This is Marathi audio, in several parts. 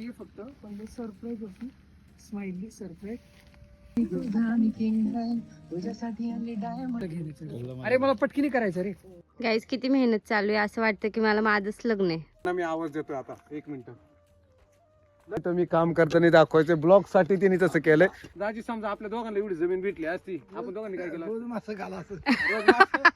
नाहीये, फक्त पहिले सरप्राईज होती. Smiley surprise. अरे मला पटकीनी करायचं रे. गाईज किती मेहनत चालू आहे, असं वाटतं की मला माझंच लग्न आहे. मी आवाज देतोय आता 1 मिनिट. तर मी काम करताना दाखवायचं ब्लॉग साठी त्यांनी तसं केलंय. दाजी समजा आपल्या दोघांना एवढी जमीन भेटली असती, आपण दोघांनी काय केलं? रोज मासं घाला असं. रोज मासं?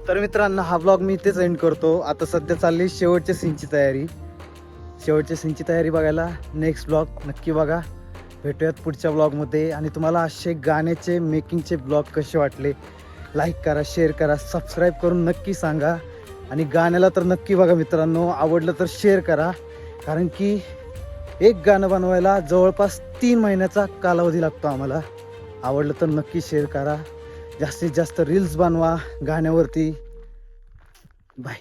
तर मित्रांनो हा ब्लॉग मी इथेच एंड करतो. आता सध्या चालली शेवटच्या सीनची तयारी. शेवटच्या सीनची तयारी बघायला नेक्स्ट ब्लॉग नक्की बघा. भेटूयात पुढच्या ब्लॉगमध्ये. आणि तुम्हाला असे गाण्याचे मेकिंगचे ब्लॉग कसे वाटले लाईक करा, शेअर करा, सबस्क्राईब करून नक्की सांगा. आणि गाण्याला तर नक्की बघा मित्रांनो. आवडलं तर शेअर करा, कारण की एक गाणं बनवायला जवळपास 3 महिन्याचा कालावधी लागतो आम्हाला. आवडलं तर नक्की शेअर करा. जास्तीत जास्त रील्स बनवा गाण्यावरती. बाय.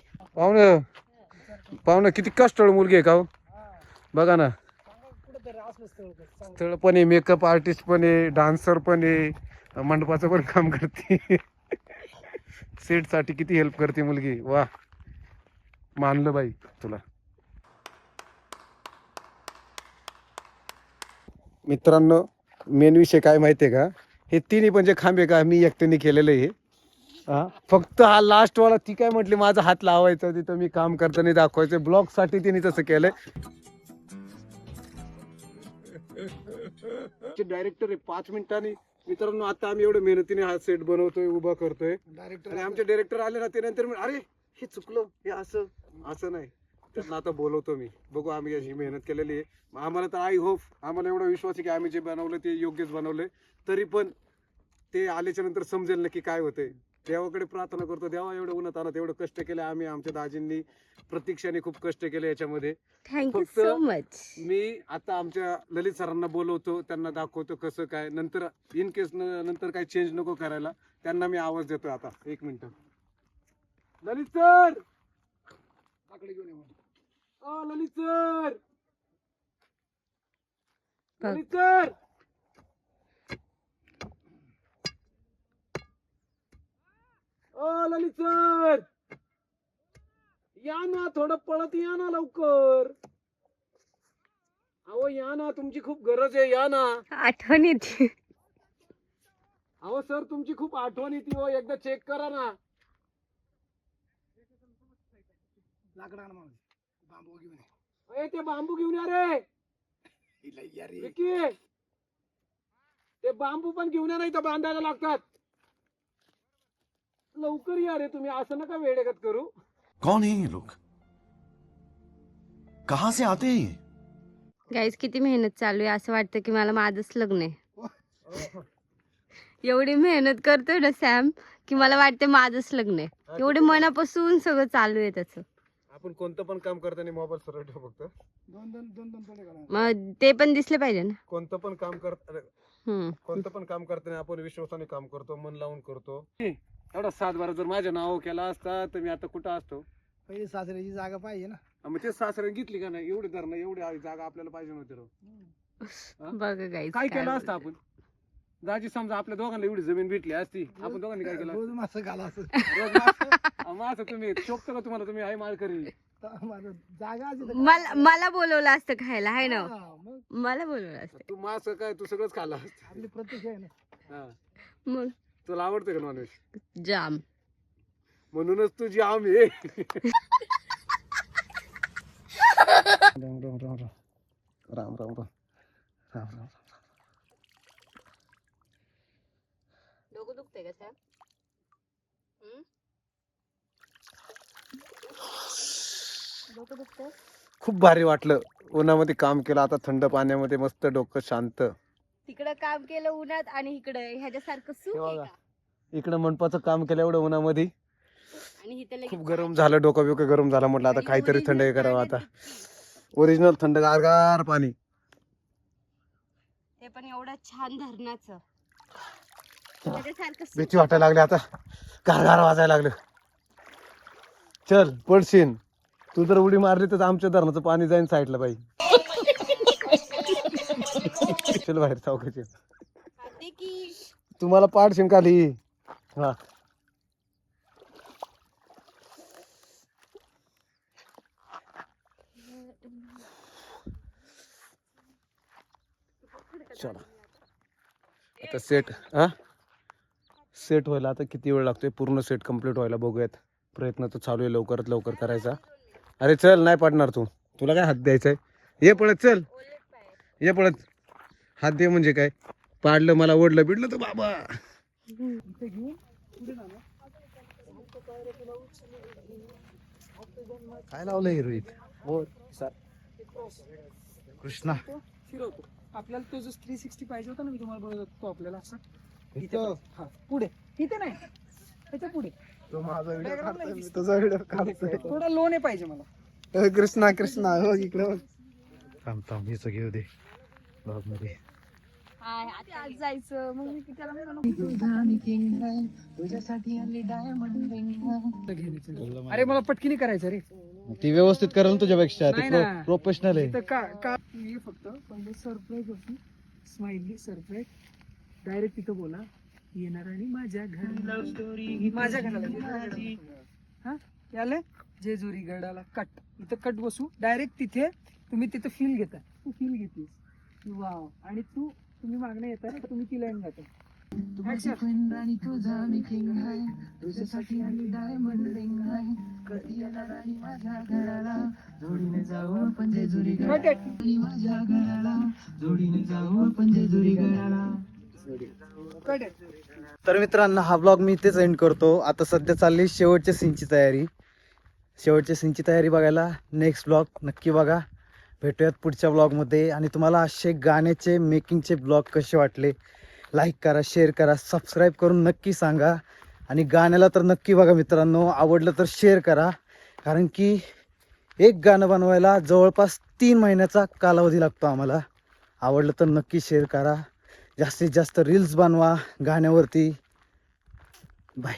पाहुणं किती कष्टाळू मुलगी आहे का हो? बघा ना, स्थळ पण आहे, मेकअप आर्टिस्ट पण आहे, डान्सर पण आहे, मंडपाचं पण काम करते. सेट साठी किती हेल्प करते मुलगी. वा, मानलं बाई तुला. मित्रांनो मेन विषय काय माहितीये का, हे तिन्ही पण जे खांबे का मी एकट्याने केलेलं आहे. फक्त हा लास्ट वाला ती काय म्हटली माझा हात लावायचा तिथं मी काम करताना दाखवायचं. ब्लॉग साठी तिने तसं केलंय. डायरेक्टर आहे 5 मिनिटांनी. मित्रांनो आता आम्ही एवढं मेहनतीने हा सेट बनवतोय, उभा करतोय. आणि आमचे डायरेक्टर आले ना, ते नंतर अरे हे चुकलं, हे असं नाही. त्यांना आता बोलवतो मी. बघू, आम्ही अशी मेहनत केलेली आहे. आम्हाला तर आय होप, आम्हाला एवढा विश्वास आहे की आम्ही जे बनवलं ते योग्यच बनवलंय. तरी पण ते आल्याच्या नंतर समजेल नक्की काय होतंय. देवाकडे प्रार्थना करतो, देवा एवढं उन्हात आणत एवढं कष्ट केलं आम्ही. आमच्या दाजींनी प्रतीक्षाने खूप कष्ट केले याच्यामध्ये. Thank you so much. मी आता आमच्या ललित सरांना बोलवतो, त्यांना दाखवतो कसं काय. नंतर इन केस नंतर काही चेंज नको करायला, त्यांना मी आवाज देतोय आता 1 मिनिट. ललित सर, ललित सर, ललित सर, ललित सर, या ना, थोडं पळत या ना लवकर. अहो या ना, तुमची खूप गरज आहे, या ना. आठवण येते. अहो सर, तुमची खूप आठवण येते हो, एकदा चेक करा ना. लाकडा माणूस बांबू घेऊन ए, ते बांबू घेऊन या रे. विकी, ते बांबू पण घेऊन या, नाही तर बांधायला लागतात. लवकर या रे तुम्ही, असं नका वेडेगत करू. कौन है ये लोग, कहां से आते हैं ये? गाईज किती मेहनत चालू आहे, असं वाटतं की मला माझंच लग्न आहे. एवढी मेहनत करतोय ना सॅम की मला वाटतं माझंच लग्न आहे. एवढे मनापासून सगळं चालू आहे त्याचं. आपण कोणतं पण काम करताना मोबाईल सरळ ठेव फक्त. दोन थोडे करा. मग ते पण दिसले पाहिजे ना. कोणतं पण काम करताना आपण विश्वासाने काम करतो, मन लावून करतो. एवढा 7-12 जर माझ्या नाव केला असता तर मी आता कुठं असतो. पहिली सासऱ्याची जागा पाहिजे ना. मग ते सासऱ्याने घेतली का नाही, एवढी धरणं एवढी जागा आपल्याला पाहिजे नव्हती राव. बघा गाईज काय केलं असतं आपण. दाजी समजा आपल्या दोघांना एवढी जमीन भेटली असती, आपण दोघांनी काय केलं? रोज मासं घाला असं. रोज मासं तुम्ही शोभतं का तुम्हाला, तुम्ही आई मार करी. जागा मला बोलवलं असतं खायला, हाय ना. मग मला बोलवलं असतं. तू मास काय, तू सगळंच खाल्लं असतं. आपली प्रत्यक्ष आहे ना. मग तुला आवडतं का नॉनव्हेज? जाम. म्हणूनच तुझी आम आहे. राम राम राम राम राम राम राम राम. डोकं दुखतंय का सॅम? डोकं दुखतंय? खूप भारी वाटलं, उन्हामध्ये काम केलं, आता थंड पाण्यामध्ये मस्त डोकं शांत. तिकडं काम केलं उन्हात आणि इकडं ह्याच्यासारखं सुख आहे का? इकडं मंडपाचं काम केलं एवढं उन्हामध्ये, आणि इथं लगेच खूप गरम झालं, डोकं बिकं गरम झालं. म्हटलं आता काहीतरी थंड करावं. आता ओरिजिनल थंड गार पाणी, ते पण एवढं छान धरणाचं. ह्याच्यासारखं सुख भीती वाटायला लागली आता, गार वाजायला लागलं. चल पडशीन, तू जर उडी मारली तर आमच्या धरणाचं पाणी जाईन साईडला बाई. चल बाहेर चौकाची. खाते की तुम्हाला पाडशीन खाली. हा चला आता सेट व्हायला आता किती वेळ लागतोय, पूर्ण सेट कम्प्लीट व्हायला बघूयात. प्रयत्न तर चालू आहे लवकरात लवकर करायचा. अरे चल, नाही पाडणार तू, तुला काय हात द्यायचा आहे? ये पळत, चल ये पळत. हात दे म्हणजे काय, पाडलं मला ओढलं बिडलं तर बाबा. इथे घेऊन पुढे जा ना. काय लावलंय रोहित? हो सर. कृष्णा तो फिरवतो. आपल्याला तो जो 360 पाहिजे होता ना, मी तुम्हाला बोलत होतो, तो आपल्याला असं इथे इथं? हा पुढे, इथे नाही, त्याच्या पुढे तो माझा व्हिडिओ Background काढतोय, नाही मी तुझा व्हिडिओ काढतोय. थोडा लोने पाहिजे मला. कृष्णा कृष्णा हो इकडे बघ. थांब हिचं घेऊ दे ब्लॉग मध्ये. आज जायचं मग मी त्याला म्हणालो, अरे मला पटकीने करायचं रे. ती व्यवस्थित करेल ना तुझ्यापेक्षा, नाही ती ना. प्रोफेशनल आहे. तर का ये फक्त पहिले सरप्राईज होती, स्माइली सरप्राईज. डायरेक्ट तिथं बोला येणार आणि माझ्या घरी, माझ्या घराला हा याले जेजुरी गडाला कट, इथं कट बसू. डायरेक्ट तिथे तुम्ही तिथं फील घेता, तू फील घेतीस वाव, आणि तुम्ही मागणं येता ना, तुम्ही ती लाईन गाता. तर मित्रांनो, हा ब्लॉग मी इथेच एंड करतो. आता सध्या चालली शेवटच्या सीनची तयारी. शेवटच्या सीनची तयारी बघायला नेक्स्ट ब्लॉग नक्की बघा. भेटूयात पुढच्या ब्लॉगमध्ये. आणि तुम्हाला असे गाण्याचे मेकिंगचे ब्लॉग कसे वाटले, लाईक करा, शेअर करा, सबस्क्राईब करून नक्की सांगा. आणि गाण्याला तर नक्की बघा मित्रांनो, आवडलं तर शेअर करा. कारण की एक गाणं बनवायला जवळपास 3 महिन्याचा कालावधी लागतो आम्हाला. आवडलं तर नक्की शेअर करा. जास्तीत जास्त रील्स बनवा गाण्यावरती. बाय.